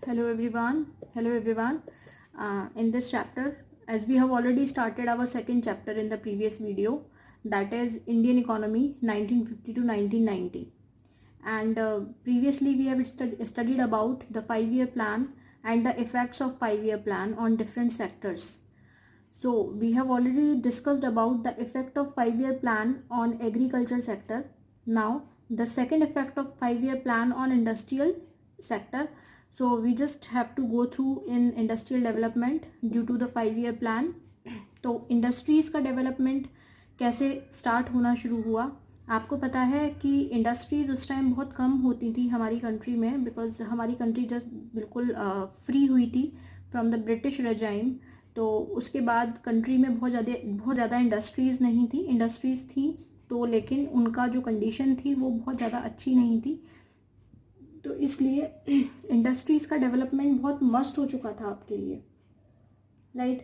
Hello everyone. Hello everyone. In this chapter, as we have already started our second chapter in the previous video, that is Indian economy 1950 to 1990. And previously we have studied about the 5-year plan and the effects of 5-year plan on different sectors. So we have already discussed about the effect of 5-year plan on agriculture sector. Now the second effect of 5-year plan on industrial sector. So we just have to go through in industrial development due to the 5-year plan. तो industries का development कैसे start होना शुरू हुआ. आपको पता है कि इंडस्ट्रीज़ उस टाइम बहुत कम होती थी हमारी कंट्री में, बिकॉज हमारी कंट्री जस्ट बिल्कुल फ्री हुई थी फ्रॉम द ब्रिटिश रजाइम. तो उसके बाद कंट्री में बहुत ज़्यादा इंडस्ट्रीज़ नहीं थी. इंडस्ट्रीज़ थी तो लेकिन उनका जो कंडीशन थी वो बहुत ज़्यादा अच्छी नहीं थी. तो इसलिए इंडस्ट्रीज़ का डेवलपमेंट बहुत मस्ट हो चुका था आपके लिए, राइट.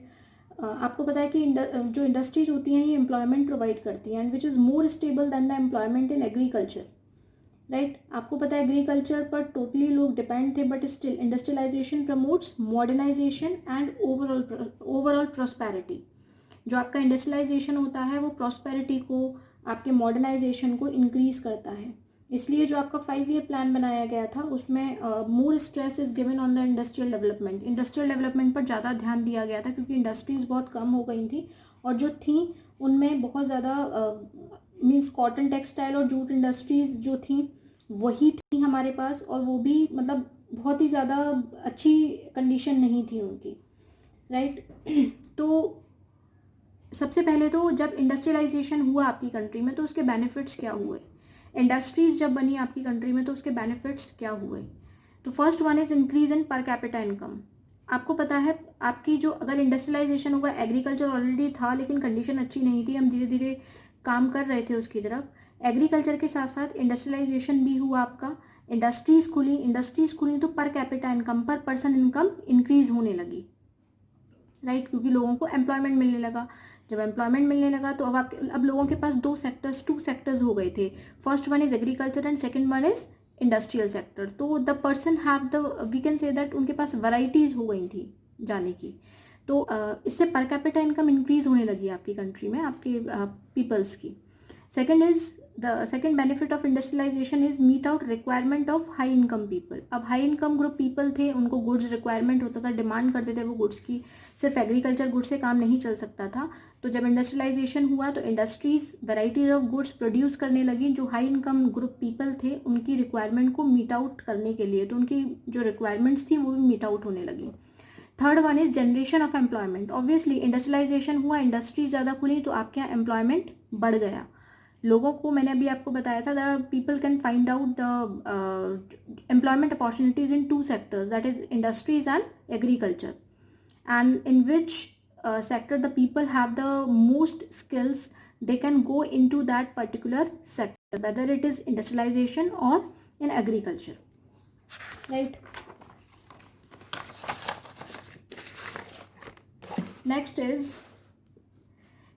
आपको पता है कि जो इंडस्ट्रीज होती हैं ये एम्प्लॉयमेंट प्रोवाइड करती हैं and which is more stable than the employment in agriculture, right. आपको पता है एग्रीकल्चर पर टोटली लोग डिपेंड थे, but still industrialisation promotes modernisation and overall prosperity. जो आपका इंडस्ट्रियलाइजेशन होता है वो प्रॉस्पेरिटी को, आपके मॉडर्नाइजेशन को इंक्रीज करता है. इसलिए जो आपका 5-year प्लान बनाया गया था उसमें more stress is given on the industrial development. Industrial development पर ज़्यादा ध्यान दिया गया था क्योंकि इंडस्ट्रीज़ बहुत कम हो गई थी और जो थी उनमें बहुत ज़्यादा मीन्स कॉटन टेक्सटाइल और जूट इंडस्ट्रीज़ जो थी वही थी हमारे पास, और वो भी मतलब बहुत ही ज़्यादा अच्छी कंडीशन नहीं थी उनकी, राइट. तो सबसे पहले तो जब इंडस्ट्रियलाइजेशन हुआ आपकी कंट्री में तो उसके बेनिफिट्स क्या हुए. इंडस्ट्रीज़ जब बनी आपकी कंट्री में तो उसके बेनिफिट्स क्या हुए. तो first one is increase in per capita income. आपको पता है आपकी जो अगर इंडस्ट्रियलाइजेशन हुआ, एग्रीकल्चर ऑलरेडी था लेकिन कंडीशन अच्छी नहीं थी, हम धीरे धीरे काम कर रहे थे उसकी तरफ. एग्रीकल्चर के साथ साथ इंडस्ट्रियलाइजेशन भी हुआ आपका, इंडस्ट्रीज़ खुली तो पर कैपिटा इनकम, पर पर्सन इनकम इंक्रीज होने लगी, राइट. क्योंकि लोगों को एम्प्लॉयमेंट मिलने लगा. जब एम्प्लॉयमेंट मिलने लगा तो अब लोगों के पास टू सेक्टर्स हो गए थे. First one is agriculture and second one is industrial sector. तो the person have the, we can say that उनके पास वैराइटीज़ हो गई थी जाने की. तो इससे पर कैपिटा इनकम इंक्रीज होने लगी आपकी कंट्री में, आपके पीपल्स की. The second benefit of industrialization is meet out requirement of high income people. अब हाई इनकम ग्रुप पीपल थे, उनको गुड्स रिक्वायरमेंट होता था, डिमांड करते थे वो गुड्स की. सिर्फ एग्रीकल्चर गुड्स से काम नहीं चल सकता था. तो जब इंडस्ट्रियलाइजेशन हुआ तो industries varieties of goods produce करने लगी जो हाई इनकम ग्रुप पीपल थे उनकी रिक्वायरमेंट को मीट आउट करने के लिए. तो उनकी जो रिक्वायरमेंट्स थी वो भी मीट आउट होने लगी. Third one is generation of employment. Obviously industrialisation हुआ, इंडस्ट्रीज ज़्यादा खुली तो आपके यहाँ एम्प्लॉयमेंट बढ़ गया. लोगों को, मैंने अभी आपको बताया था, the people can find out the employment opportunities in to sectors, that is industries and agriculture, and in which sector the people have the most skills they can go into that particular sector, whether it is industrialization or in agriculture, right. Next is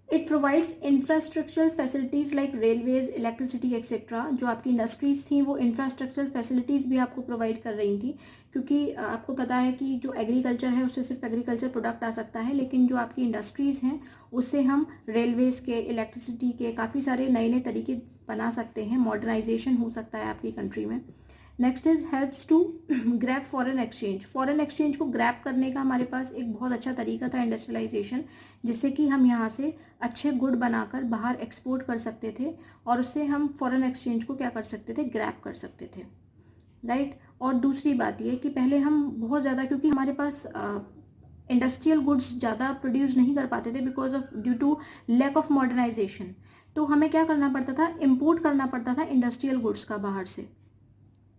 it provides infrastructural facilities like railways, electricity etc. जो आपकी industries थी वो infrastructural facilities भी आपको provide कर रही थी, क्योंकि आपको पता है कि जो एग्रीकल्चर है उससे सिर्फ एग्रीकल्चर प्रोडक्ट आ सकता है, लेकिन जो आपकी इंडस्ट्रीज़ हैं उससे हम रेलवेज़ के, इलेक्ट्रिसिटी के काफ़ी सारे नए नए तरीके बना सकते हैं. मॉडर्नाइजेशन हो सकता है आपकी कंट्री में. Next is helps to grab foreign exchange. Foreign exchange को ग्रैब करने का हमारे पास एक बहुत अच्छा तरीका था इंडस्ट्रियलाइजेशन, जिससे कि हम यहाँ से अच्छे गुड बनाकर बाहर एक्सपोर्ट कर सकते थे और उससे हम फॉरेन एक्सचेंज को क्या कर सकते थे, ग्रैब कर सकते थे, राइट. और दूसरी बात ये कि पहले हम बहुत ज़्यादा, क्योंकि हमारे पास इंडस्ट्रियल गुड्स ज़्यादा प्रोड्यूस नहीं कर पाते थे because of due to lack of modernisation, तो हमें क्या करना पड़ता था, इम्पोर्ट करना पड़ता था इंडस्ट्रियल गुड्स का बाहर से,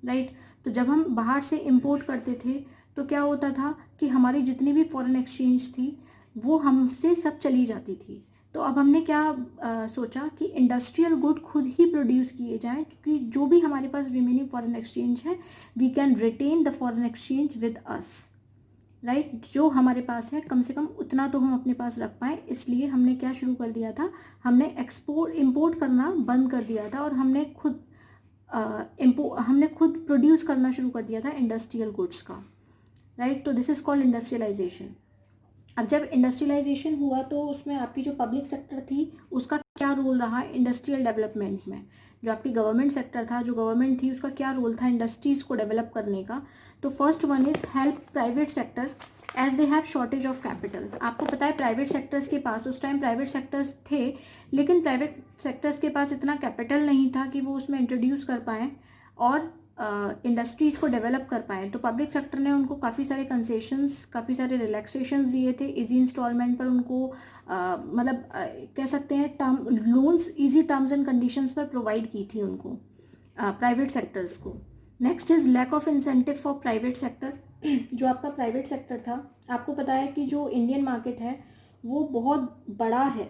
राइट. तो जब हम बाहर से इंपोर्ट करते थे तो क्या होता था कि हमारी जितनी भी फॉरेन एक्सचेंज थी वो हमसे सब चली जाती थी. तो अब हमने क्या सोचा कि इंडस्ट्रियल गुड खुद ही प्रोड्यूस किए जाएं, क्योंकि जो भी हमारे पास रिमेनिंग फॉरेन एक्सचेंज है we can retain the foreign exchange with us, right. जो हमारे पास है कम से कम उतना तो हम अपने पास रख पाएँ. इसलिए हमने क्या शुरू कर दिया था, हमने इंपोर्ट करना बंद कर दिया था और हमने खुद प्रोड्यूस करना शुरू कर दिया था इंडस्ट्रियल गुड्स का. राइट. तो दिस इज कॉल्ड इंडस्ट्रियलाइजेशन. अब जब इंडस्ट्रियलाइजेशन हुआ तो उसमें आपकी जो पब्लिक सेक्टर थी उसका क्या रोल रहा इंडस्ट्रियल डेवलपमेंट में. जो आपकी गवर्नमेंट सेक्टर था, जो गवर्नमेंट थी, उसका क्या रोल था इंडस्ट्रीज़ को डेवलप करने का. तो first one is help private sector as they have shortage of capital. आपको पता है प्राइवेट सेक्टर्स के पास, उस टाइम प्राइवेट सेक्टर्स थे लेकिन प्राइवेट सेक्टर्स के पास इतना कैपिटल नहीं था कि वो उसमें इंट्रोड्यूस कर पाएँ और इंडस्ट्रीज़ को डेवलप कर पाएँ. तो पब्लिक सेक्टर ने उनको काफ़ी सारे कंसेशंस, काफ़ी सारे रिलैक्सेशंस दिए थे. इजी इंस्टॉलमेंट पर उनको मतलब कह सकते हैं term loans easy terms and conditions पर प्रोवाइड की थी उनको प्राइवेट सेक्टर्स को. Next is lack of incentive for private sector. जो आपका प्राइवेट सेक्टर था, आपको पता है कि जो इंडियन मार्केट है वो बहुत बड़ा है,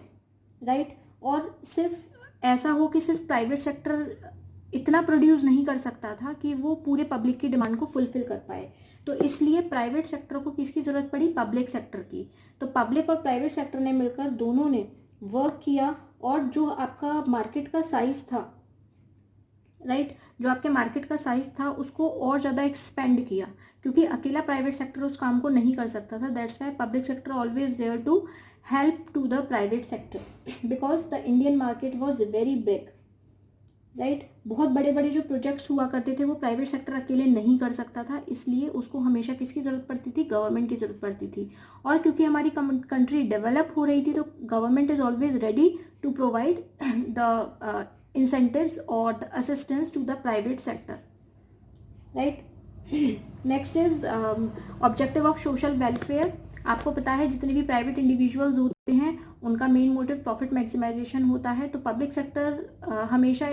राइट. और सिर्फ ऐसा हो कि सिर्फ प्राइवेट सेक्टर इतना प्रोड्यूस नहीं कर सकता था कि वो पूरे पब्लिक की डिमांड को फुलफिल कर पाए. तो इसलिए प्राइवेट सेक्टर को किसकी ज़रूरत पड़ी, पब्लिक सेक्टर की. तो पब्लिक और प्राइवेट सेक्टर ने मिलकर दोनों ने वर्क किया और जो आपका मार्केट का साइज़ था, राइट, जो आपके मार्केट का साइज़ था उसको और ज़्यादा एक्सपेंड किया क्योंकि अकेला प्राइवेट सेक्टर उस काम को नहीं कर सकता था. That's why public sector always there to help to the private sector because the Indian market was very big, right. बहुत बड़े बड़े जो प्रोजेक्ट्स हुआ करते थे वो प्राइवेट सेक्टर अकेले नहीं कर सकता था, इसलिए उसको हमेशा किसकी ज़रूरत पड़ती थी, गवर्नमेंट की ज़रूरत पड़ती थी. और क्योंकि हमारी कंट्री डेवलप हो रही थी तो government is always ready to provide the incentives or the assistance to the private sector, right. Next is objective of social welfare. आपको पता है जितने भी प्राइवेट इंडिविजुअल्स होते हैं उनका मेन मोटिव प्रॉफिट मैक्सिमाइजेशन होता है. तो पब्लिक सेक्टर हमेशा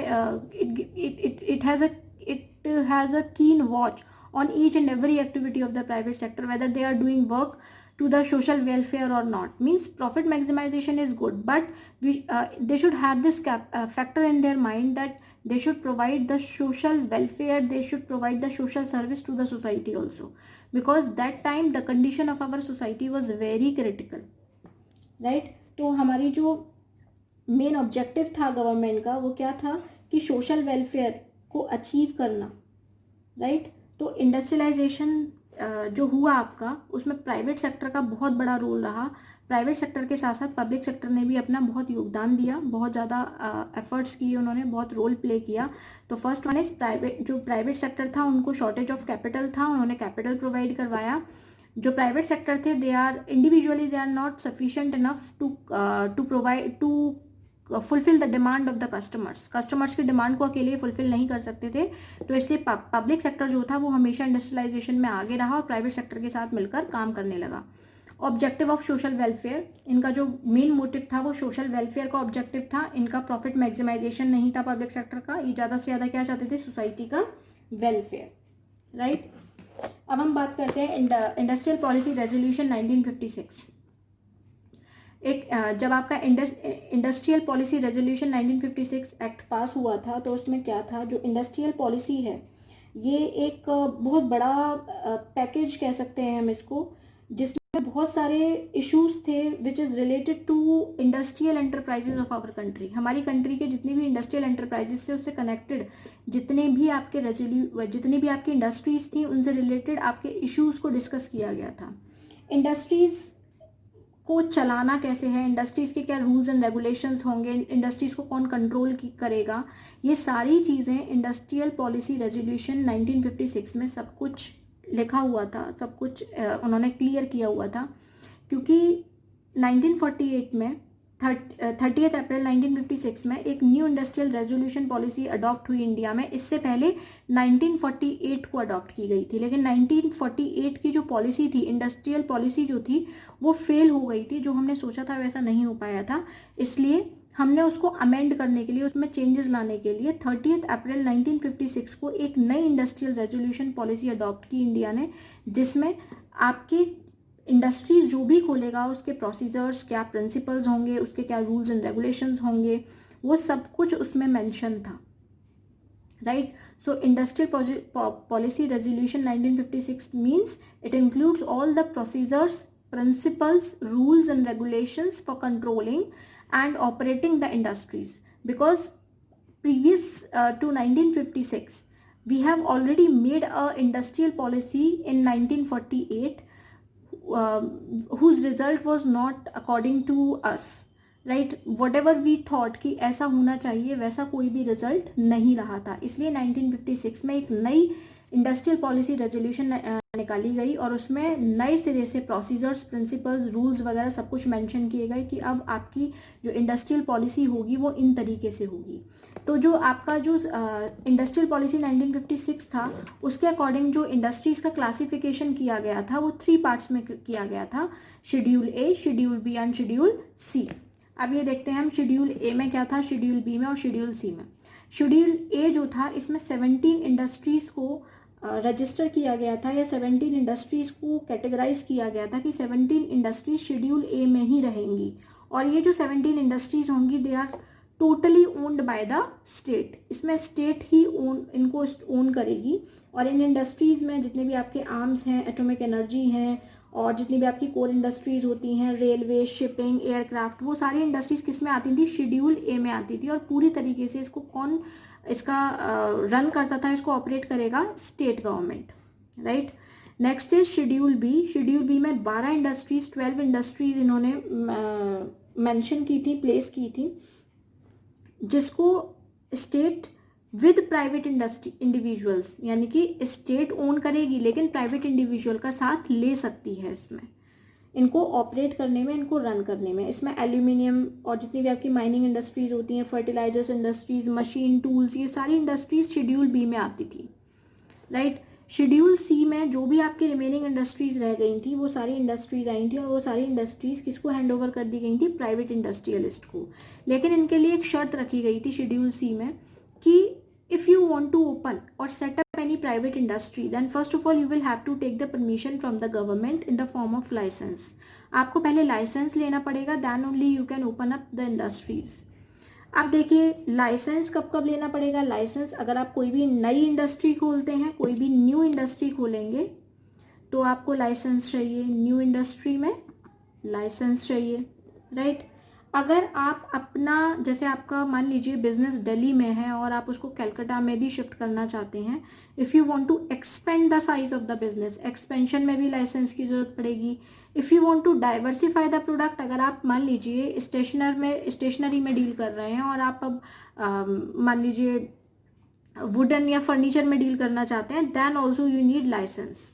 इट हैज़ अ कीन watch on each and every activity of the private sector whether they are doing work to the social welfare or not. Means profit maximization is good but they should have this factor in their mind that they should provide the social welfare, they should provide the social service to the society also because that time the condition of our society was very critical, right. तो हमारी जो main objective था government का वो क्या था कि social welfare को अचीव करना, राइट. तो इंडस्ट्रियलाइजेशन जो हुआ आपका उसमें प्राइवेट सेक्टर का बहुत बड़ा रोल रहा. प्राइवेट सेक्टर के साथ साथ पब्लिक सेक्टर ने भी अपना बहुत योगदान दिया, बहुत ज़्यादा एफर्ट्स किए उन्होंने, बहुत रोल प्ले किया. तो फर्स्ट वन इज जो प्राइवेट सेक्टर था उनको शॉर्टेज ऑफ कैपिटल था, उन्होंने कैपिटल प्रोवाइड करवाया. जो प्राइवेट सेक्टर थे they are individually they are not sufficient enough to provide to fulfil the demand of the customers की डिमांड को अकेले फुलफिल नहीं कर सकते थे. तो इसलिए पब्लिक सेक्टर जो था वो हमेशा इंडस्ट्रियलाइजेशन में आगे रहा और प्राइवेट सेक्टर के साथ मिलकर काम करने लगा. ऑब्जेक्टिव ऑफ सोशल वेलफेयर, इनका जो मेन मोटिव था वो सोशल वेलफेयर का ऑब्जेक्टिव था. इनका प्रॉफिट मैक्सिमाइजेशन नहीं था पब्लिक सेक्टर का. ये ज़्यादा से ज़्यादा क्या चाहते थे, सोसाइटी का वेलफेयर, राइट. अब हम बात करते हैं इंडस्ट्रियल पॉलिसी रेजोल्यूशन 1956. एक जब आपका इंडस्ट्रियल पॉलिसी रेजोल्यूशन 1956 एक्ट पास हुआ था तो उसमें क्या था, जो इंडस्ट्रियल पॉलिसी है ये एक बहुत बड़ा पैकेज कह सकते हैं हम इसको, जिसमें बहुत सारे इश्यूज थे which is related to industrial enterprises of our country. हमारी कंट्री के जितने भी इंडस्ट्रियल एंटरप्राइजेज से उससे कनेक्टेड जितने भी आपकी इंडस्ट्रीज थी उनसे रिलेटेड आपके इश्यूज़ को डिस्कस किया गया था. इंडस्ट्रीज़ को चलाना कैसे है, इंडस्ट्रीज़ के क्या रूल्स एंड रेगुलेशंस होंगे, इंडस्ट्रीज़ को कौन कंट्रोल करेगा, ये सारी चीज़ें इंडस्ट्रियल पॉलिसी रेजोल्यूशन 1956 में सब कुछ लिखा हुआ था, सब कुछ उन्होंने क्लियर किया हुआ था. क्योंकि 1948 में 30 अप्रैल 1956 में एक new industrial resolution policy adopt हुई इंडिया में. इससे पहले 1948 को अडॉप्ट की गई थी, लेकिन 1948 की जो पॉलिसी थी, इंडस्ट्रियल पॉलिसी जो थी वो फेल हो गई थी. जो हमने सोचा था वैसा नहीं हो पाया था, इसलिए हमने उसको अमेंड करने के लिए, उसमें चेंजेस लाने के लिए 30 अप्रैल 1956 को एक नई इंडस्ट्रियल रेजोल्यूशन पॉलिसी अडॉप्ट की इंडिया ने, जिसमें आपकी इंडस्ट्रीज जो भी खोलेगा उसके प्रोसीजर्स क्या, प्रिंसिपल्स होंगे, उसके क्या रूल्स एंड रेगुलेशंस होंगे, वो सब कुछ उसमें मेंशन था, right. So industrial policy resolution 1956 means it includes all the procedures, principles, rules and regulations for controlling and operating the industries. Because previous to 1956 We have already made a industrial policy in 1948 whose result was not according to us, right? Whatever we thought कि ऐसा होना चाहिए वैसा कोई भी result नहीं रहा था, इसलिए 1956 में एक नई इंडस्ट्रियल पॉलिसी रेजोल्यूशन निकाली गई और उसमें नए सिरे से प्रोसीजर्स, प्रिंसिपल्स, रूल्स वगैरह सब कुछ मेंशन किए गए कि अब आपकी जो इंडस्ट्रियल पॉलिसी होगी वो इन तरीके से होगी। तो जो आपका जो इंडस्ट्रियल पॉलिसी 1956 था उसके अकॉर्डिंग जो इंडस्ट्रीज़ का क्लासिफिकेशन किया गया था वो 3 पार्ट्स में किया गया था, schedule A, schedule B and schedule C. अब ये देखते हैं हम शेड्यूल ए में क्या था, शेड्यूल बी में और शेड्यूल सी में। शेड्यूल ए जो था इसमें 17 इंडस्ट्रीज़ को रजिस्टर किया गया था या 17 इंडस्ट्रीज़ को कैटेगराइज किया गया था कि 17 इंडस्ट्रीज शेड्यूल ए में ही रहेंगी और ये जो 17 इंडस्ट्रीज होंगी they are totally owned by the state. इसमें स्टेट ही इनको ओन करेगी और इन इंडस्ट्रीज़ में जितने भी आपके आर्म्स हैं, एटॉमिक एनर्जी हैं और जितनी भी आपकी कोर इंडस्ट्रीज़ होती हैं, रेलवे, शिपिंग, एयरक्राफ्ट, वो सारी इंडस्ट्रीज़ किस में आती थी, शेड्यूल ए में आती थी। और पूरी तरीके से इसको कौन इसका रन करता था, इसको ऑपरेट करेगा state government, right. Next is schedule B. Schedule B में 12 इंडस्ट्रीज, 12 इंडस्ट्रीज इन्होंने मेंशन की थी, प्लेस की थी, जिसको state with private industry individuals, यानी कि स्टेट ओन करेगी लेकिन प्राइवेट इंडिविजुअल का साथ ले सकती है इसमें, इनको ऑपरेट करने में, इनको रन करने में। इसमें एल्यूमिनियम और जितनी भी आपकी माइनिंग इंडस्ट्रीज होती हैं, फर्टिलाइजर्स इंडस्ट्रीज, मशीन टूल्स, ये सारी इंडस्ट्रीज शेड्यूल बी में आती थी, राइट। शेड्यूल सी में जो भी आपकी रिमेनिंग इंडस्ट्रीज रह गई थी वो सारी इंडस्ट्रीज आई थी और वो सारी इंडस्ट्रीज किसको हैंड ओवर कर दी गई थी, प्राइवेट इंडस्ट्रियलिस्ट को। लेकिन इनके लिए एक शर्त रखी गई थी शेड्यूल सी में कि if you want to open or set up any private industry then first of all you will have to take the permission from the government in the form of license। आपको पहले licence लेना पड़ेगा, then only you can open up the industries। अब देखिए licence कब कब लेना पड़ेगा। लाइसेंस अगर आप कोई भी नई इंडस्ट्री खोलते हैं, कोई भी न्यू इंडस्ट्री खोलेंगे तो आपको लाइसेंस चाहिए, न्यू इंडस्ट्री में लाइसेंस चाहिए, राइट। अगर आप अपना, जैसे आपका मान लीजिए बिजनेस दिल्ली में है और आप उसको कलकत्ता में भी शिफ्ट करना चाहते हैं, if you want to expand the size of the business, expansion में भी लाइसेंस की ज़रूरत पड़ेगी। If you want to diversify the product, अगर आप मान लीजिए स्टेशनरी में डील कर रहे हैं और आप अब मान लीजिए वुडन या फर्नीचर में डील करना चाहते हैं, then also you need licence,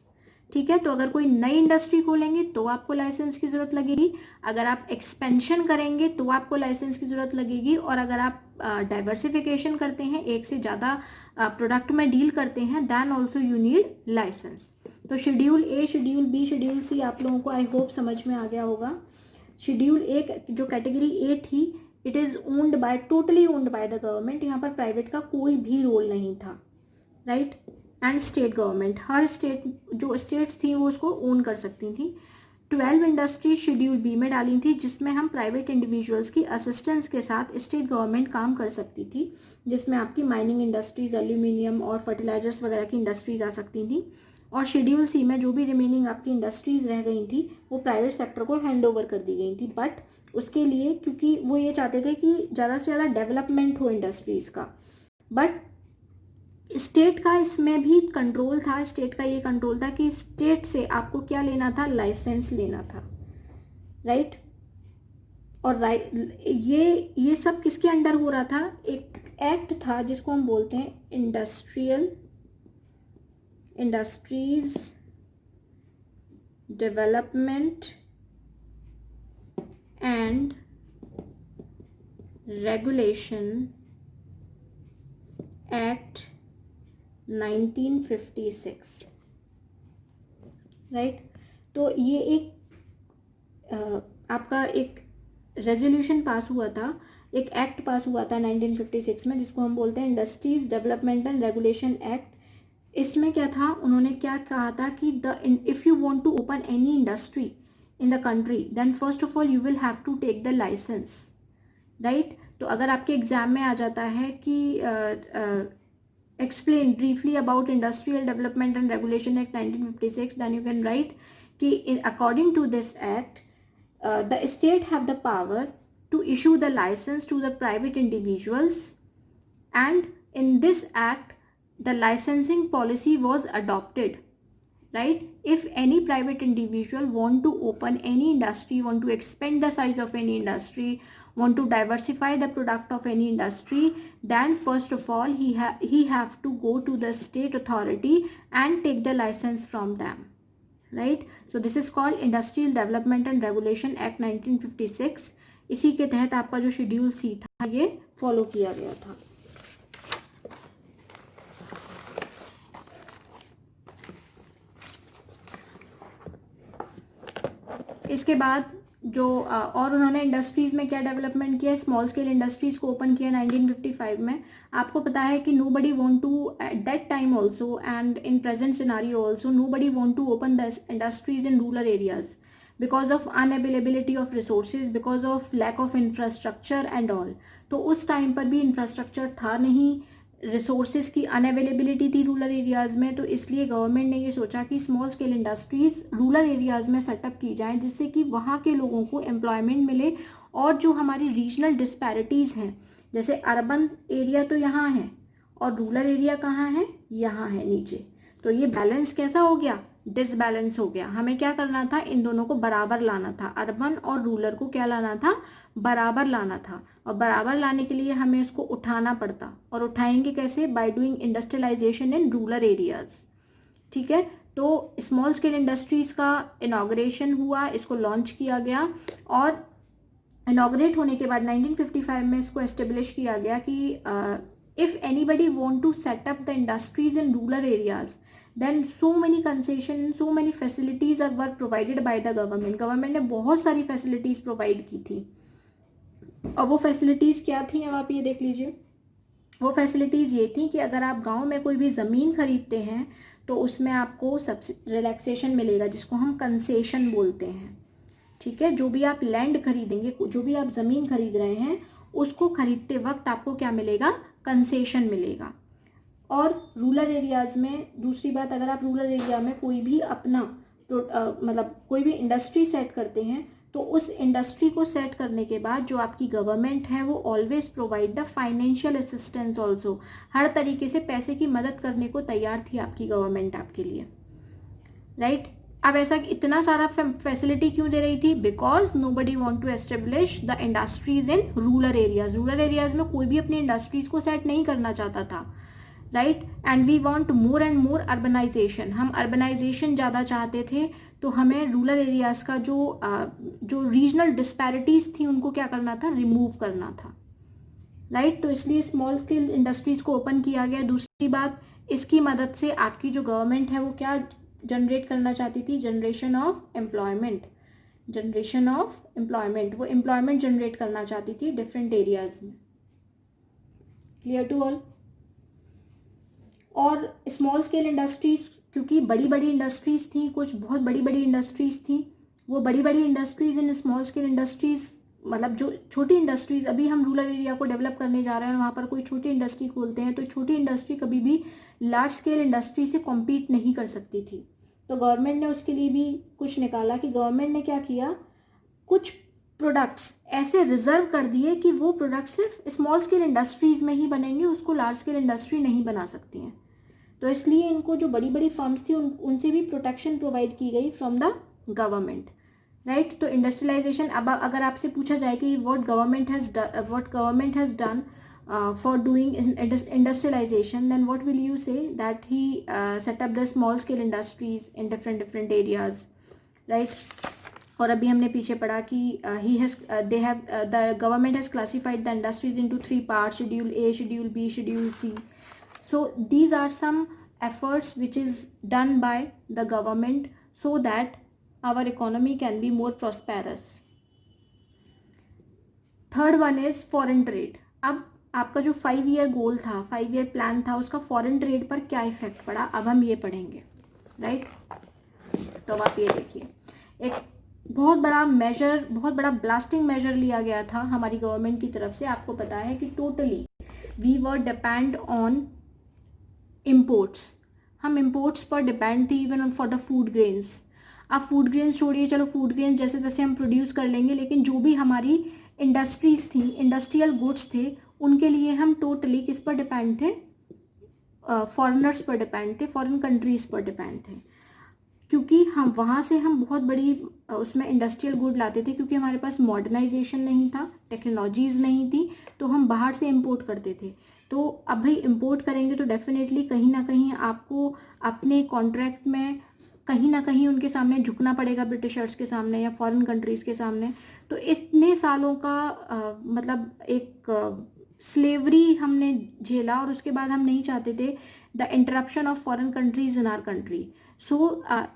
ठीक है। तो अगर कोई नई इंडस्ट्री खोलेंगे तो आपको लाइसेंस की ज़रूरत लगेगी, अगर आप एक्सपेंशन करेंगे तो आपको लाइसेंस की ज़रूरत लगेगी, और अगर आप डाइवर्सिफिकेशन करते हैं, एक से ज़्यादा प्रोडक्ट में डील करते हैं, then also you need licence. तो schedule A, schedule B, schedule C आप लोगों को आई होप समझ में आ गया होगा। शेड्यूल ए जो कैटेगरी ए थी, it is owned by, totally owned by the government, यहाँ पर प्राइवेट का कोई भी रोल नहीं था, right. And state government, her state, जो स्टेट्स थी वो उसको ओन कर सकती थी। 12 इंडस्ट्री शेड्यूल बी में डाली थी जिसमें हम प्राइवेट इंडिविजुअल्स की असिस्टेंस के साथ स्टेट गवर्नमेंट काम कर सकती थी, जिसमें आपकी माइनिंग इंडस्ट्रीज, एल्यूमिनियम और फर्टिलाइजर्स वगैरह की इंडस्ट्रीज आ सकती थी। और शेड्यूल सी में जो भी रिमेनिंग आपकी इंडस्ट्रीज रह गई थी वो प्राइवेट सेक्टर को हैंड ओवर कर दी गई थी, बट उसके लिए, क्योंकि वो ये चाहते थे कि ज़्यादा से ज़्यादा डेवलपमेंट हो इंडस्ट्रीज़ का, बट स्टेट का इसमें भी कंट्रोल था। स्टेट का ये कंट्रोल था कि स्टेट से आपको क्या लेना था, लाइसेंस लेना था, राइट। और ये सब किसके अंडर हो रहा था, एक एक्ट था जिसको हम बोलते हैं industries development and regulation act 1956, right. तो ये एक आपका एक रेजोल्यूशन पास हुआ था, एक एक्ट पास हुआ था 1956 में, जिसको हम बोलते हैं industries development and regulation act. इसमें क्या था, उन्होंने क्या कहा था कि if you want to open any industry in the country then first of all you will have to take the licence, right. तो अगर आपके एग्जाम में आ जाता है कि explain briefly about Industrial Development and Regulation Act 1956, then you can write कि according to this act the state have the power to issue the license to the private individuals, and in this act the licensing policy was adopted, right? If any private individual want to open any industry, want to expand the size of any industry, want to diversify the product of any industry, then first of all he have to go to the state authority and take the license from them, right? So this is called Industrial Development and Regulation Act 1956. इसी के तहत आपका जो schedule सी था ये follow किया गया था. इसके बाद जो और उन्होंने इंडस्ट्रीज़ में क्या डेवलपमेंट किया, स्मॉल स्केल इंडस्ट्रीज़ को ओपन किया 1955 में. आपको पता है कि nobody want to at that time also and in present scenario also nobody want to open the industries in rural areas because of unavailability of resources, because of lack of infrastructure and all. तो उस time पर भी infrastructure था नहीं, resources की unavailability थी rural areas में. तो इसलिए गवर्नमेंट ने ये सोचा कि small scale industries rural areas में सेटअप की जाएं, जिससे कि वहाँ के लोगों को एम्प्लॉयमेंट मिले. और जो हमारी रीजनल डिस्पैरिटीज़ हैं, जैसे अर्बन एरिया तो यहाँ है और रूरल एरिया कहाँ है, यहाँ है नीचे, तो ये बैलेंस कैसा हो गया, डिसबैलेंस हो गया. हमें क्या करना था, इन दोनों को बराबर लाना था. अर्बन और रूरल को क्या लाना था, बराबर लाना था. और बराबर लाने के लिए हमें इसको उठाना पड़ता. और उठाएंगे कैसे, by doing industrialisation in rural areas. ठीक है. तो स्मॉल स्केल इंडस्ट्रीज़ का इनॉग्रेशन हुआ, इसको लॉन्च किया गया. और इनॉग्रेट होने के बाद 1955 में इसको एस्टेब्लिश किया गया कि if anybody want to set up the industries in rural areas, then so many concession, so many facilities were provided by the government. Government ने बहुत सारी फैसिलिटीज़ प्रोवाइड की थी. और वो फैसिलिटीज़ क्या थी, अब आप ये देख लीजिए. वो फैसिलिटीज़ ये थी कि अगर आप गांव में कोई भी ज़मीन खरीदते हैं तो उसमें आपको रिलैक्सेशन मिलेगा, जिसको हम कंसेशन बोलते हैं. ठीक है. जो भी आप लैंड खरीदेंगे, जो भी आप ज़मीन खरीद रहे हैं, उसको खरीदते वक्त आपको क्या मिलेगा, कंसेशन मिलेगा. और रूरल एरियाज़ में दूसरी बात, अगर आप रूरल एरिया में कोई भी अपना मतलब कोई भी इंडस्ट्री सेट करते हैं, तो उस इंडस्ट्री को सेट करने के बाद जो आपकी गवर्नमेंट है वो always provide the financial assistance also. हर तरीके से पैसे की मदद करने को तैयार थी आपकी गवर्नमेंट आपके लिए, राइट. अब ऐसा इतना सारा फैसिलिटी क्यों दे रही थी, because nobody want to establish the industries in rural areas. Rural areas में कोई भी अपनी इंडस्ट्रीज को सेट नहीं करना चाहता था, right. And we want more and more urbanisation. हम अर्बनाइजेशन ज़्यादा चाहते थे, तो हमें रूरल एरियाज़ का जो रीजनल डिस्पैरिटीज़ थी उनको क्या करना था, रिमूव करना था, राइट. तो इसलिए स्मॉल स्केल इंडस्ट्रीज़ को ओपन किया गया. दूसरी बात, इसकी मदद से आपकी जो गवर्नमेंट है वो क्या जनरेट करना चाहती थी, generation of employment. Generation of employment, वो एम्प्लॉयमेंट जनरेट करना चाहती थी डिफरेंट एरियाज में. Clear to all. और स्मॉल स्केल इंडस्ट्रीज, क्योंकि बड़ी बड़ी इंडस्ट्रीज़ थी, कुछ बहुत बड़ी बड़ी इंडस्ट्रीज़ थी, वो बड़ी बड़ी industries in small scale industries, मतलब जो छोटी इंडस्ट्रीज़, अभी हम रूरल एरिया को डेवलप करने जा रहे हैं, वहाँ पर कोई छोटी इंडस्ट्री खोलते हैं, तो छोटी इंडस्ट्री कभी भी लार्ज स्केल इंडस्ट्री से कॉम्पीट नहीं कर सकती थी. तो गवर्नमेंट ने उसके लिए भी कुछ निकाला कि गवर्नमेंट ने क्या किया, कुछ प्रोडक्ट्स ऐसे रिजर्व कर दिए कि वो प्रोडक्ट सिर्फ स्मॉल स्केल इंडस्ट्रीज़ में ही बनेंगे, उसको लार्ज स्केल इंडस्ट्री नहीं बना सकती हैं. तो इसलिए इनको जो बड़ी बड़ी फर्म्स थी उनसे भी प्रोटेक्शन प्रोवाइड की गई फ्रॉम द गवर्नमेंट, राइट. तो इंडस्ट्रियलाइजेशन, अब अगर आपसे पूछा जाए कि what government has done for doing industrialization, then what will you say, that he set up the small scale industries in different areas, right. और अभी हमने पीछे पढ़ा कि the government has classified the industries into 3 parts, schedule A, schedule B, schedule C. So these are some efforts which is done by the government so that our economy can be more prosperous. Third one is foreign trade. अब आपका जो 5 year goal था, 5 year plan था, उसका foreign trade पर क्या effect पड़ा, अब हम ये पढ़ेंगे, राइट. तो अब आप ये देखिए, एक बहुत बड़ा ब्लास्टिंग मेजर लिया गया था हमारी गवर्नमेंट की तरफ से. आपको पता है कि totally we were depend on imports. हम इम्पोर्ट्स पर डिपेंड थे, even for the food grains. अब फूड ग्रेन्स छोड़िए, चलो फूड ग्रेन्स जैसे तैसे हम प्रोड्यूस कर लेंगे, लेकिन जो भी हमारी इंडस्ट्रीज थी, इंडस्ट्रियल गुड्स थे, उनके लिए हम टोटली किस पर डिपेंड थे, फॉरेनर्स पर डिपेंड थे, फॉरेन कंट्रीज़ पर डिपेंड थे, क्योंकि हम वहाँ से हम बहुत बड़ी उसमें इंडस्ट्रियल गुड लाते थे, क्योंकि हमारे पास मॉडर्नाइजेशन नहीं था, टेक्नोलॉजीज़ नहीं थी, तो हम बाहर से इंपोर्ट करते थे। तो अब भाई इंपोर्ट करेंगे तो डेफिनेटली कहीं ना कहीं आपको अपने कॉन्ट्रैक्ट में कहीं ना कहीं उनके सामने झुकना पड़ेगा, ब्रिटिशर्स के सामने या फॉरेन कंट्रीज़ के सामने। तो इतने सालों का मतलब एक स्लेवरी हमने झेला, और उसके बाद हम नहीं चाहते थे the interruption of foreign countries in our country. So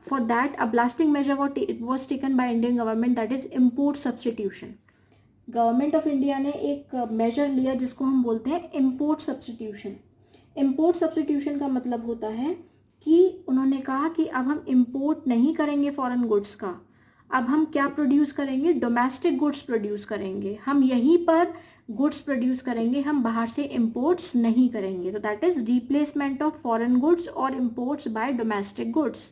for that a blasting measure was taken by Indian government, that is import substitution. Government of India ने एक मेजर लिया जिसको हम बोलते हैं इम्पोर्ट सब्सटीट्यूशन. इम्पोर्ट सब्सटीट्यूशन का मतलब होता है कि उन्होंने कहा कि अब हम इम्पोर्ट नहीं करेंगे फॉरेन गुड्स का, अब हम क्या प्रोड्यूस करेंगे, डोमेस्टिक गुड्स प्रोड्यूस करेंगे, हम यहीं पर गुड्स प्रोड्यूस करेंगे, हम बाहर से इम्पोर्ट्स नहीं करेंगे. तो that is replacement of foreign goods और imports by domestic goods.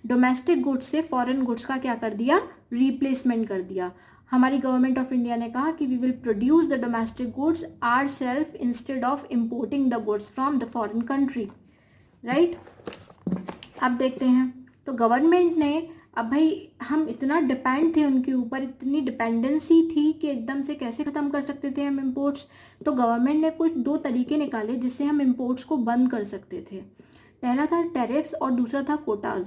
Domestic goods से फॉरेन गुड्स का क्या कर दिया, रिप्लेसमेंट कर दिया. हमारी गवर्नमेंट ऑफ इंडिया ने कहा कि we will produce the domestic goods our self instead of importing the goods from the foreign country. Right, अब देखते हैं. तो गवर्नमेंट ने, अब भाई हम इतना डिपेंड थे उनके ऊपर, इतनी डिपेंडेंसी थी कि एकदम से कैसे ख़त्म कर सकते थे हम इम्पोर्ट्स. तो गवर्नमेंट ने कुछ दो तरीके निकाले जिससे हम इम्पोर्ट्स को बंद कर सकते थे. पहला था टैरिफ्स और दूसरा था कोटाज.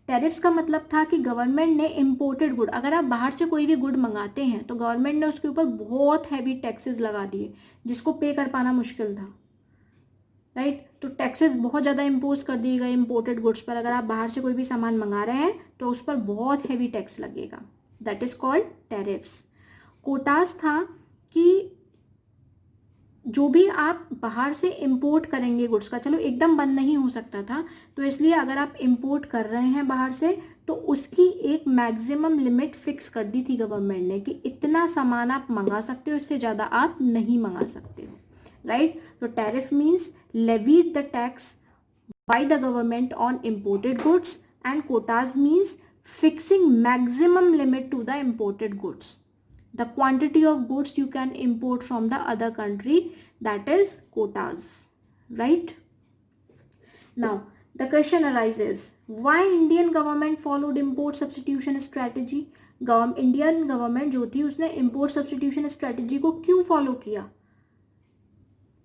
टैरिफ्स का मतलब था कि गवर्नमेंट ने इम्पोर्टेड गुड, अगर आप बाहर से कोई भी गुड मंगाते हैं तो गवर्नमेंट ने उसके ऊपर बहुत हैवी टैक्सेस लगा दिए जिसको पे कर पाना मुश्किल था. राइट, तो टैक्सेस बहुत ज़्यादा इम्पोज कर दिए गए इम्पोर्टेड गुड्स पर. अगर आप बाहर से कोई भी सामान मंगा रहे हैं तो उस पर बहुत हैवी टैक्स लगेगा, that is called tariffs. Quotas था कि जो भी आप बाहर से इंपोर्ट करेंगे गुड्स का, चलो एकदम बंद नहीं हो सकता था, तो इसलिए अगर आप इंपोर्ट कर रहे हैं बाहर से तो उसकी एक मैक्सिमम लिमिट फिक्स कर दी थी गवर्नमेंट ने कि इतना सामान आप मंगा सकते हो, इससे ज़्यादा आप नहीं मंगा सकते हो. राइट, तो tariff means levied the tax by the government on imported goods, and quotas means fixing maximum limit to the imported goods, the quantity of goods you can import from the other country, that is quotas. Right, now the question arises, why Indian government followed import substitution strategy. Indian government जो थी उसने import substitution strategy को क्यों follow किया,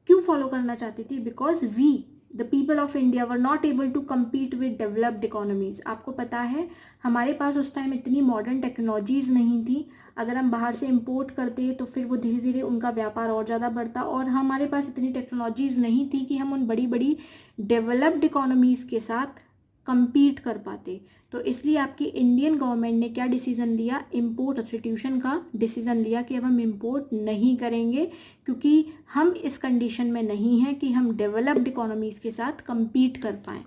क्यों follow करना चाहती थी? Because we the people of India were not able to compete with developed economies. आपको पता है हमारे पास उस टाइम इतनी मॉडर्न टेक्नोलॉजीज नहीं थी. अगर हम बाहर से इंपोर्ट करते तो फिर वो धीरे धीरे उनका व्यापार और ज़्यादा बढ़ता, और हमारे पास इतनी टेक्नोलॉजीज नहीं थी कि हम उन बड़ी बड़ी डेवलप्ड इकोनॉमीज़ के साथ कम्पीट कर पाते. तो इसलिए आपकी इंडियन गवर्नमेंट ने क्या डिसीज़न लिया, इम्पोर्ट सब्सटीट्यूशन का डिसीज़न लिया कि अब हम इम्पोर्ट नहीं करेंगे, क्योंकि हम इस कंडीशन में नहीं हैं कि हम डेवलप्ड इकोनॉमीज़ के साथ कम्पीट कर पाएँ,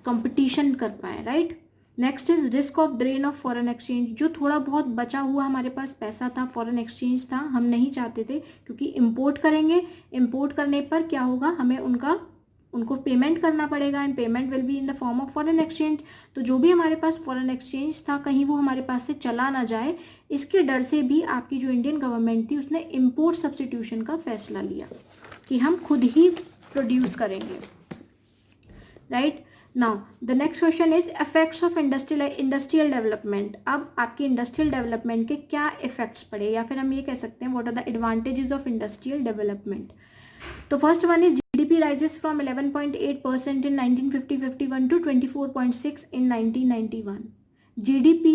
कंपटीशन कर पाएँ. Right, next is risk of drain of foreign exchange. जो थोड़ा बहुत बचा हुआ हमारे पास पैसा था, फॉरेन एक्सचेंज था, हम नहीं चाहते थे, क्योंकि इम्पोर्ट करेंगे, इम्पोर्ट करने पर क्या होगा, हमें उनको पेमेंट करना पड़ेगा, and payment will be in the form of foreign exchange. तो जो भी हमारे पास फॉरेन एक्सचेंज था कहीं वो हमारे पास से चला ना जाए, इसके डर से भी आपकी जो इंडियन गवर्नमेंट थी उसने इम्पोर्ट सब्सटीट्यूशन का फैसला लिया कि हम खुद ही प्रोड्यूस करेंगे. Right, now the next question is effects of industrial development. अब आपकी इंडस्ट्रियल डेवलपमेंट के क्या इफेक्ट्स पड़े, या फिर हम ये कह सकते हैं what are the advantages of industrial development. तो first one is GDP rises from 11.8% in 1950-51 to 24.6 in 1991. GDP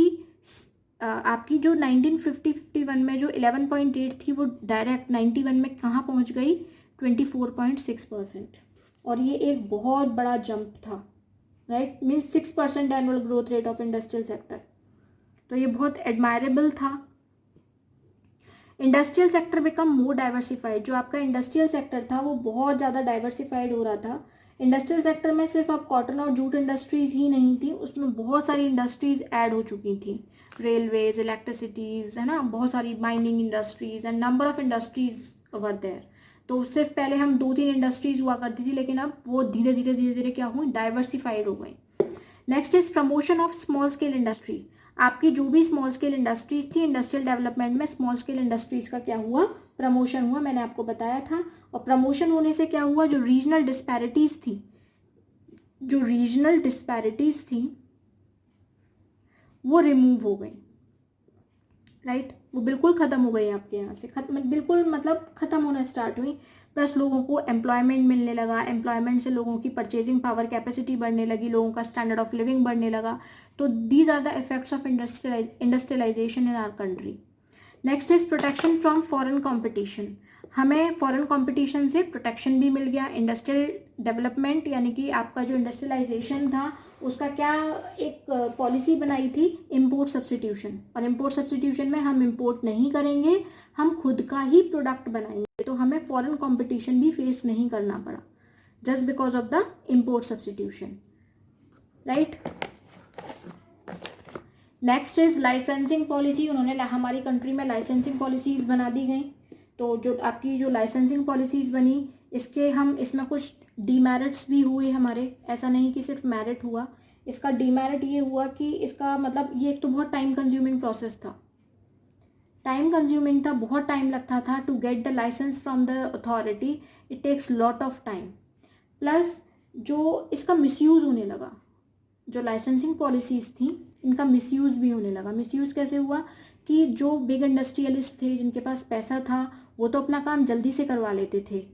आपकी जो 1950-51 में जो 11.8 थी वो डायरेक्ट 91 में कहाँ पहुँच गई, 24.6%. और ये एक बहुत बड़ा जंप था. Right, means 6% annual growth rate of industrial sector. तो ये बहुत एडमायरेबल था. Industrial sector become more diversified. जो आपका इंडस्ट्रियल सेक्टर था वो बहुत ज़्यादा डाइवर्सिफाइड हो रहा था. इंडस्ट्रियल सेक्टर में सिर्फ अब कॉटन और जूट इंडस्ट्रीज़ ही नहीं थी, उसमें बहुत सारी इंडस्ट्रीज़ ऐड हो चुकी थी, रेलवेज, इलेक्ट्रिसिटीज़, है ना, बहुत सारी mining industries and number of industries were there. तो सिर्फ पहले हम 2-3 इंडस्ट्रीज़ हुआ करती थी, लेकिन अब वो धीरे धीरे क्या हुई, डाइवर्सिफाइड हो गई. Next is promotion of small scale industry. आपकी जो भी स्मॉल स्केल इंडस्ट्रीज थी, इंडस्ट्रियल डेवलपमेंट में स्मॉल स्केल इंडस्ट्रीज का क्या हुआ, प्रमोशन हुआ, मैंने आपको बताया था. और प्रमोशन होने से क्या हुआ, जो रीजनल डिस्पैरिटीज थी, जो रीजनल डिस्पैरिटीज़ थी वो रिमूव हो गई, राइट। वो बिल्कुल ख़त्म हो गई आपके यहाँ से, खत्म बिल्कुल, मतलब ख़त्म होना स्टार्ट हुई। प्लस लोगों को एम्प्लॉयमेंट मिलने लगा, एम्प्लॉयमेंट से लोगों की परचेजिंग पावर कैपेसिटी बढ़ने लगी, लोगों का स्टैंडर्ड ऑफ लिविंग बढ़ने लगा। तो these are the effects of industrialisation in our country. Next is protection from foreign competition. हमें फॉरेन कंपटीशन से प्रोटेक्शन भी मिल गया। इंडस्ट्रियल डेवलपमेंट यानी कि आपका जो इंडस्ट्रियलाइजेशन था उसका क्या एक पॉलिसी बनाई थी, इंपोर्ट सब्सटीट्यूशन। और इंपोर्ट सब्सटीट्यूशन में हम इंपोर्ट नहीं करेंगे, हम खुद का ही प्रोडक्ट बनाएंगे, तो हमें फॉरेन कंपटीशन भी फेस नहीं करना पड़ा just because of the import substitution, right. Next is licensing policy. उन्होंने हमारी कंट्री में लाइसेंसिंग पॉलिसीज़ बना दी गई। तो जो आपकी जो लाइसेंसिंग पॉलिसीज़ बनी, इसमें कुछ डीमेरिट्स भी हुए हमारे। ऐसा नहीं कि सिर्फ मेरिट हुआ। इसका डीमेरिट ये हुआ कि इसका मतलब ये एक तो बहुत टाइम कंज्यूमिंग प्रोसेस था, टाइम कंज्यूमिंग था, बहुत टाइम लगता था to get the licence from the authority. It takes lot of time. Plus जो इसका मिसयूज़ होने लगा, जो लाइसेंसिंग पॉलिसीज़ थी इनका मिसयूज़ भी होने लगा। मिसयूज़ कैसे हुआ कि जो बिग इंडस्ट्रियलिस्ट थे, जिनके पास पैसा था, वो तो अपना काम जल्दी से करवा लेते थे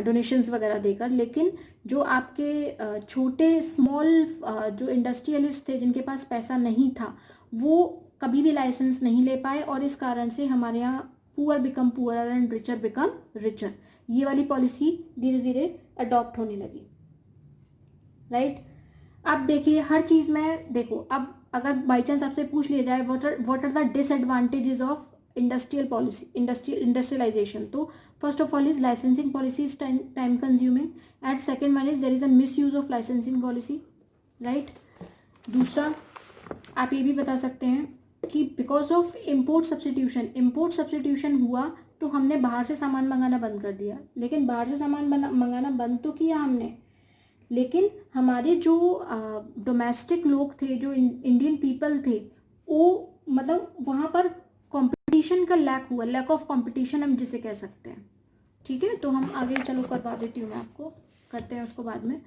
डोनेशंस वगैरह देकर। लेकिन जो आपके छोटे स्मॉल जो इंडस्ट्रियलिस्ट थे, जिनके पास पैसा नहीं था, वो कभी भी लाइसेंस नहीं ले पाए। और इस कारण से हमारे यहाँ poor become poorer and richer become richer, ये वाली पॉलिसी धीरे धीरे अडॉप्ट होने लगी, राइट। अब देखिए हर चीज़ में देखो, अब अगर बाई चांस आपसे पूछ लिया जाए what are the disadvantages of industrial policy, industrialization, तो first of all is licensing policy is time consuming, and second one is there is a misuse of licensing policy, right. दूसरा आप ये भी बता सकते हैं कि बिकॉज ऑफ इम्पोर्ट सब्सटीट्यूशन हुआ तो हमने बाहर से सामान मंगाना बंद कर दिया। लेकिन बाहर से सामान मंगाना बंद तो किया हमने, लेकिन हमारे जो डोमेस्टिक लोग थे, जो इंडियन पीपल थे, वो मतलब वहाँ पर कंपटीशन का लैक हुआ, लैक ऑफ कंपटीशन हम जिसे कह सकते हैं, ठीक है। तो हम आगे चलो करवा देती हूँ मैं आपको, करते हैं उसको बाद में।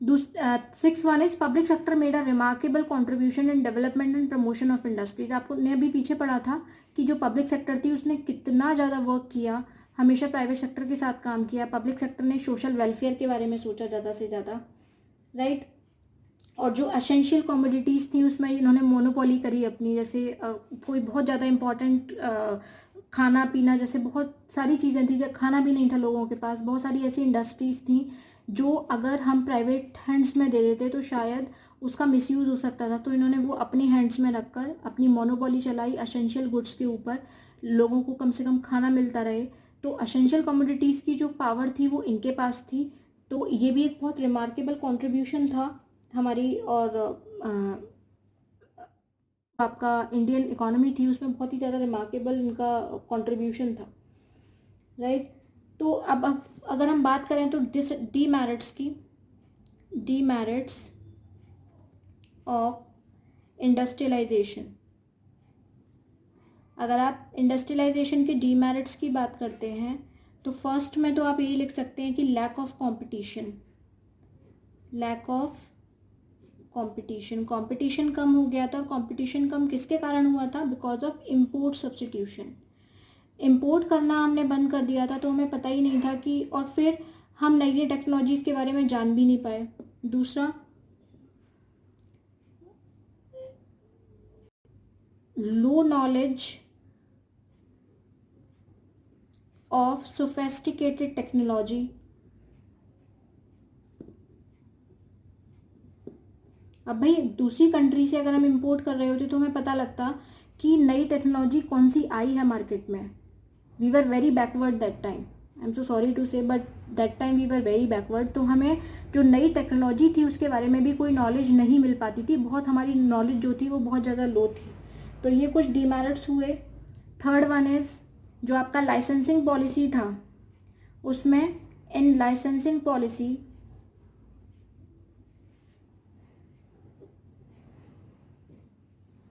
6 is public sector made a remarkable contribution in development and promotion of industries. आपको ने अभी पीछे पढ़ा था कि जो पब्लिक सेक्टर थी उसने कितना ज़्यादा वर्क किया, हमेशा प्राइवेट सेक्टर के साथ काम किया। पब्लिक सेक्टर ने सोशल वेलफेयर के बारे में सोचा ज़्यादा से ज़्यादा, राइट। और जो एसेंशियल कमोडिटीज़ थी उसमें इन्होंने मोनोपोली करी अपनी, जैसे कोई बहुत ज़्यादा इम्पोर्टेंट खाना पीना, जैसे बहुत सारी चीज़ें थी, जब खाना भी नहीं था लोगों के पास, बहुत सारी ऐसी इंडस्ट्रीज़ थी जो अगर हम प्राइवेट हैंड्स में दे देते तो शायद उसका मिसयूज़ हो सकता था। तो इन्होंने वो अपनी हैंड्स में रखकर अपनी मोनोपोली चलाई एसेंशियल गुड्स के ऊपर, लोगों को कम से कम खाना मिलता रहे। तो एसेंशियल कमोडिटीज़ की जो पावर थी वो इनके पास थी। तो ये भी एक बहुत रिमार्केबल कंट्रीब्यूशन था हमारी। और आपका इंडियन इकोनॉमी थी उसमें बहुत ही ज़्यादा रिमार्केबल इनका कंट्रीब्यूशन था, राइट। तो अब अगर हम बात करें तो डीमेरिट्स की, डीमेरिट्स ऑफ इंडस्ट्रियलाइजेशन। अगर आप इंडस्ट्रियलाइजेशन के डीमेरिट्स की बात करते हैं तो फर्स्ट में तो आप यही लिख सकते हैं कि lack of competition, lack of competition, competition कम हो गया था। कंपटीशन कम किसके कारण हुआ था? Because of import substitution. Import करना हमने बंद कर दिया था तो हमें पता ही नहीं था कि, और फिर हम नई नई टेक्नोलॉजीज़ के बारे में जान भी नहीं पाए। दूसरा, लो नॉलेज ऑफ सोफेस्टिकेटेड टेक्नोलॉजी। अब भाई दूसरी कंट्री से अगर हम इंपोर्ट कर रहे होते तो हमें पता लगता कि नई टेक्नोलॉजी कौन सी आई है मार्केट में। We were very backward that time, I am so sorry to say, but that time we were very backward. तो हमें जो नई टेक्नोलॉजी थी उसके बारे में भी कोई नॉलेज नहीं मिल पाती थी, बहुत हमारी नॉलेज जो थी वो बहुत ज़्यादा लो थी। तो ये कुछ डीमेरिट्स हुए। थर्ड वन इज़ जो आपका लाइसेंसिंग पॉलिसी था उसमें, इन लाइसेंसिंग पॉलिसी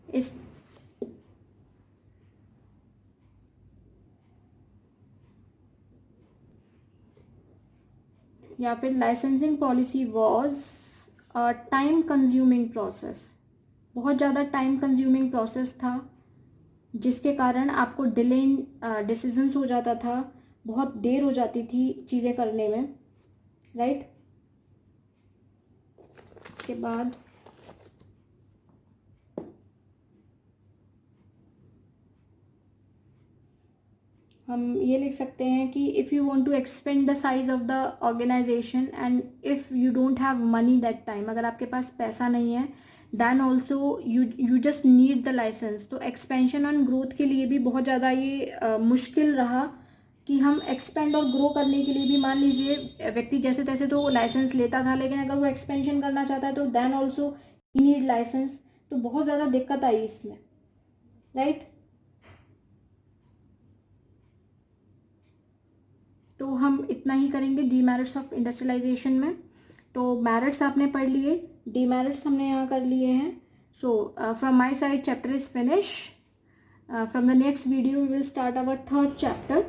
इस या फिर licensing policy was time consuming process, बहुत ज़्यादा टाइम कंज्यूमिंग प्रोसेस था जिसके कारण आपको डिले इन डिसीजंस हो जाता था, बहुत देर हो जाती थी चीज़ें करने में, राइट। उसके बाद हम ये लिख सकते हैं कि if you want to expand the size of the organisation and if you don't have money that time, अगर आपके पास पैसा नहीं है then also you just need the licence. तो एक्सपेंशन एंड ग्रोथ के लिए भी बहुत ज़्यादा ये मुश्किल रहा कि हम एक्सपेंड और ग्रो करने के लिए भी, मान लीजिए व्यक्ति जैसे तैसे तो लाइसेंस लेता था, लेकिन अगर वो एक्सपेंशन करना चाहता है तो then also he need licence. तो बहुत ज़्यादा दिक्कत आई इसमें, राइट। तो हम इतना ही करेंगे डीमेरिट्स ऑफ इंडस्ट्रियलाइजेशन में। तो मेरिट्स आपने पढ़ लिए, डीमेरिट्स हमने यहाँ कर लिए हैं। So from my side chapter is finish. From the next video we will start our third chapter.